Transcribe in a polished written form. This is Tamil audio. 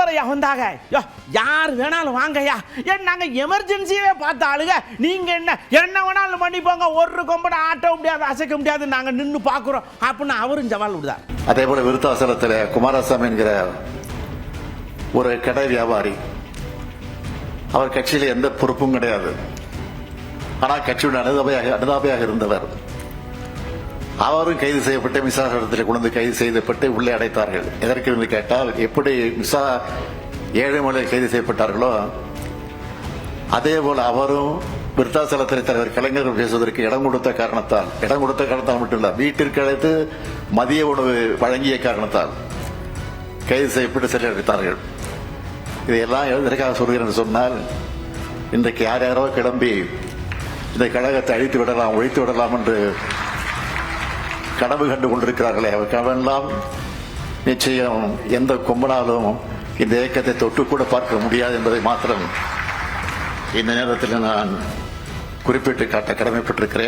இப்போதையா வந்தாங்க யார் வேணாலும் வாங்கய்யா நாங்க எமர்ஜென்சியே பார்த்த ஆளுங்க நீங்க என்ன வேணாலும் பண்ணிப்போங்க ஒரு கொம்பட ஆட்ட முடியாது அசைக்க முடியாது நாங்க நின்று பாக்குறோம் அப்படின்னு அவரும் சவால் விடுதார். அதே போல விருத்தாசலத்தில் குமாரசாமி என்கிற ஒரு கடை வியாபாரி, அவர் கட்சியில் எந்த பொறுப்பும் கிடையாது, ஆனால் கட்சியுடைய அனுதாபையாக இருந்தவர். அவரும் கைது செய்யப்பட்டு விசாரணத்தில் கொண்டு கைது செய்யப்பட்டு உள்ளே அடைத்தார்கள். எதற்கு என்று கேட்டால், எப்படி ஏழுமலையில் கைது செய்யப்பட்டார்களோ அதே போல அவரும் விருத்தாசலத்தில் தலைவர் கலைஞர்கள் பேசுவதற்கு இடம் கொடுத்த காரணத்தால் மட்டுமல்ல, வீட்டிற்கு அழைத்து மதிய உணவு வழங்கிய காரணத்தால் கைது செய்யப்பட்டு சிறை அடைத்தார்கள். இதையெல்லாம் எதற்காக சொல்கிறேன் சொன்னால், இன்றைக்கு யாரோ கிளம்பி இந்த கழகத்தை அழித்து விடலாம் ஒழித்து விடலாம் என்று கனவு கண்டு கொண்டிருக்கிறார்களே, அவர் கனவெல்லாம் நிச்சயம் எந்த கொம்பனாலும் இந்த இயக்கத்தை தொட்டு கூட பார்க்க முடியாது என்பதை மாத்திரம் இந்த நேரத்தில் நான் குறிப்பிட்டு காட்ட கடமைப்பட்டிருக்கிறேன்.